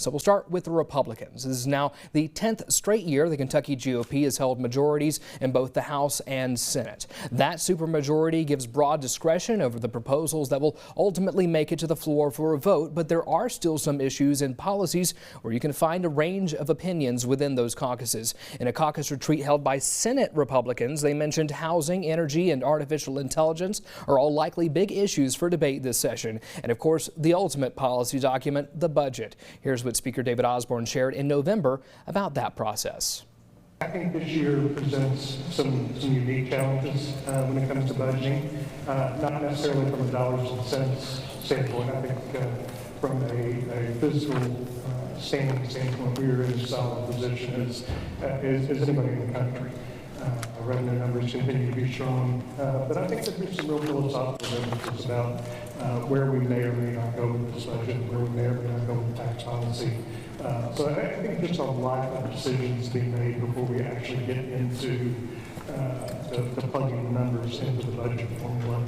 So we'll start with the Republicans. This is now the 10th straight year the Kentucky GOP has held majorities in both the House and Senate. That supermajority gives broad discretion over the proposals that will ultimately make it to the floor for a vote, but there are still some issues and policies where you can find a range of opinions within those caucuses. In a caucus retreat held by Senate Republicans, they mentioned housing, energy, and artificial intelligence are all likely big issues for debate this session. And of course, the ultimate policy document, the budget. Here's what Speaker David Osborne shared in November about that process. I think this year presents some unique challenges when it comes to budgeting, not necessarily from a dollars and cents standpoint. I think from a fiscal standpoint, we are in a solid position as anybody in the country. Our revenue numbers continue to be strong, but I think that there's some real philosophical differences about where we may or may not go with this budget, where we may or may not go with tax policy. So I think there's a lot of decisions being made before we actually get into the plugging the numbers into the budget formula.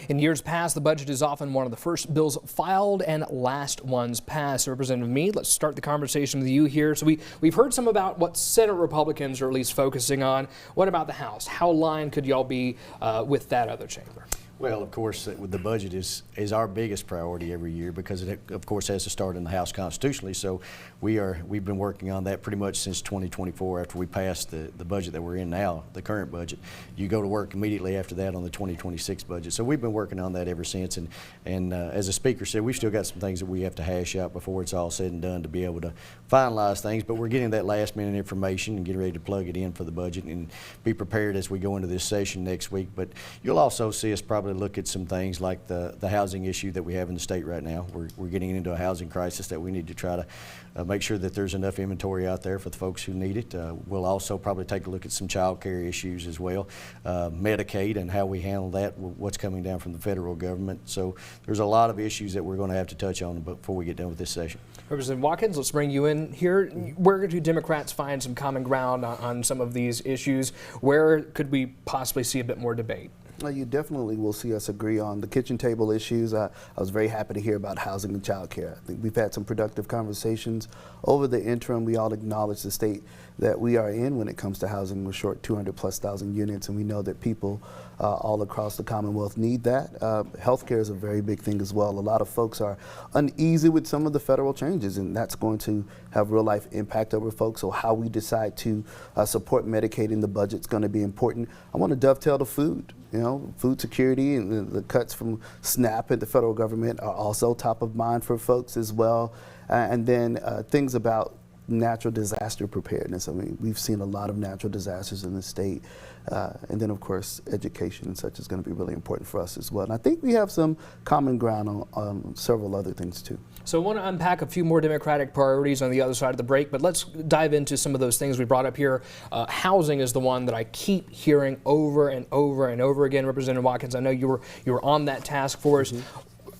In years past, the budget is often one of the first bills filed and last ones passed. Representative Meade, let's start the conversation with you here. So we've heard some about what Senate Republicans are at least focusing on. What about the House? How aligned could y'all be with that other chamber? Well, of course, the budget is our biggest priority every year because it, of course, has to start in the House constitutionally. So we've been working on that pretty much since 2024 after we passed the budget that we're in now, the current budget. You go to work immediately after that on the 2026 budget. So we've been working on that ever since. And as the Speaker said, we've still got some things that we have to hash out before it's all said and done to be able to finalize things. But we're getting that last minute information and getting ready to plug it in for the budget and be prepared as we go into this session next week. But you'll also see us probably look at some things like the housing issue that we have in the state right now. We're getting into a housing crisis that we need to try to make sure that there's enough inventory out there for the folks who need it. We'll also probably take a look at some child care issues as well, Medicaid and how we handle that, what's coming down from the federal government. So there's a lot of issues that we're going to have to touch on before we get done with this session. Representative Watkins, let's bring you in here. Where do Democrats find some common ground on some of these issues? Where could we possibly see a bit more debate? Well, you definitely will see us agree on the kitchen table issues. I was very happy to hear about housing and child care. I think we've had some productive conversations over the interim. We all acknowledge the state that we are in when it comes to housing. We're short 200,000+ units, and we know that people all across the Commonwealth need that. Healthcare is a very big thing as well. A lot of folks are uneasy with some of the federal changes, and that's going to have real life impact over folks. So how we decide to support Medicaid in the budget is going to be important. I want to dovetail to food. You know, food security and the cuts from SNAP at the federal government are also top of mind for folks as well. And then things about natural disaster preparedness. I mean, we've seen a lot of natural disasters in the state. And then, of course, education and such is going to be really important for us as well. And I think we have some common ground on several other things, too. So I want to unpack a few more Democratic priorities on the other side of the break, but let's dive into some of those things we brought up here. Housing is the one that I keep hearing over and over and over again. Representative Watkins, I know you were on that task force.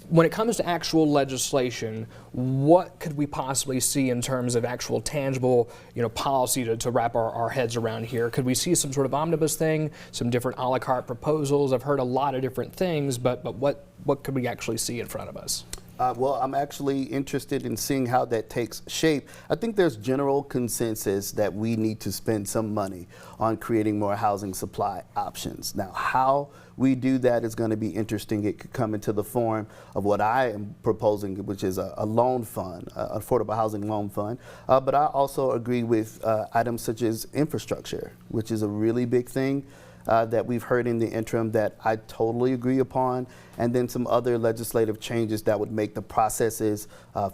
When it comes to actual legislation, what could we possibly see in terms of actual tangible, policy to wrap our heads around here? Could we see some sort of omnibus thing, some different a la carte proposals? I've heard a lot of different things, but what could we actually see in front of us? Well, I'm actually interested in seeing how that takes shape. I think there's general consensus that we need to spend some money on creating more housing supply options. Now, how we do that is going to be interesting. It could come into the form of what I am proposing, which is a loan fund, affordable housing loan fund. But I also agree with items such as infrastructure, which is a really big thing that we've heard in the interim that I totally agree upon, and then some other legislative changes that would make the processes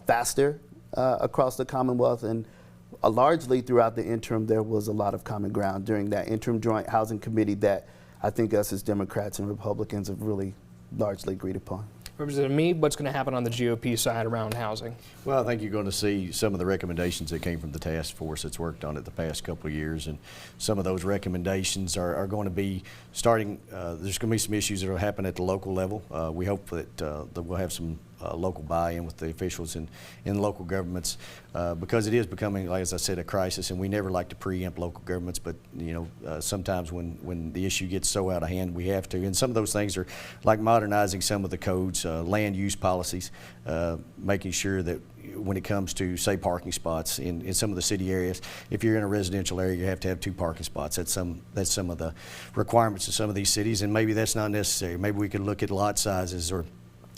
faster across the Commonwealth. And largely throughout the interim, there was a lot of common ground during that interim joint housing committee that I think us as Democrats and Republicans have really largely agreed upon. Representative Meade, what's going to happen on the GOP side around housing? Well, I think you're going to see some of the recommendations that came from the task force that's worked on it the past couple of years, and some of those recommendations are going to be starting. There's going to be some issues that will happen at the local level. We hope that we'll have some local buy-in with the officials in local governments, because it is becoming, like as I said, a crisis, and we never like to preempt local governments, but sometimes when the issue gets so out of hand, we have to. And some of those things are like modernizing some of the codes, land use policies, making sure that when it comes to, say, parking spots in some of the city areas, if you're in a residential area, you have to have 2 parking spots. That's some of the requirements of some of these cities, and maybe that's not necessary. Maybe we could look at lot sizes or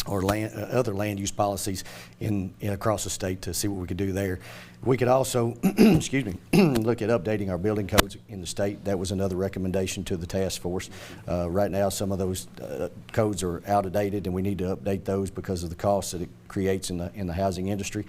other land use policies in across the state to see what we could do there. We could also, excuse me, look at updating our building codes in the state. That was another recommendation to the task force. Right now, some of those codes are outdated, and we need to update those because of the costs that it creates in the housing industry.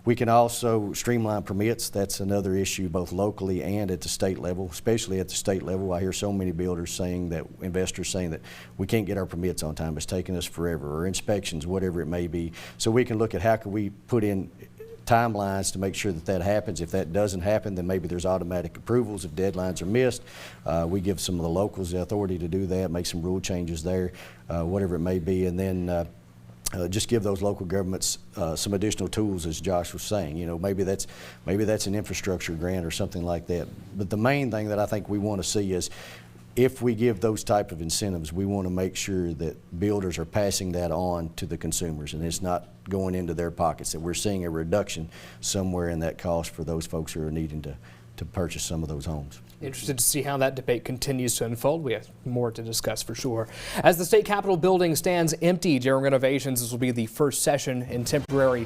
We can also streamline permits. That's another issue both locally and at the state level, especially at the state level. I hear so many builders saying that, investors saying that we can't get our permits on time. It's taking us forever, or inspections, whatever it may be. So we can look at how can we put in timelines to make sure that happens. If that doesn't happen, then maybe there's automatic approvals. If deadlines are missed, we give some of the locals the authority to do that, make some rule changes there, whatever it may be, and then just give those local governments some additional tools, as Josh was saying. Maybe that's an infrastructure grant or something like that. But the main thing that I think we want to see is, if we give those type of incentives, we want to make sure that builders are passing that on to the consumers, and it's not going into their pockets, that we're seeing a reduction somewhere in that cost for those folks who are needing to purchase some of those homes. Interested to see how that debate continues to unfold. We have more to discuss for sure. As the State Capitol building stands empty during renovations, this will be the first session in temporary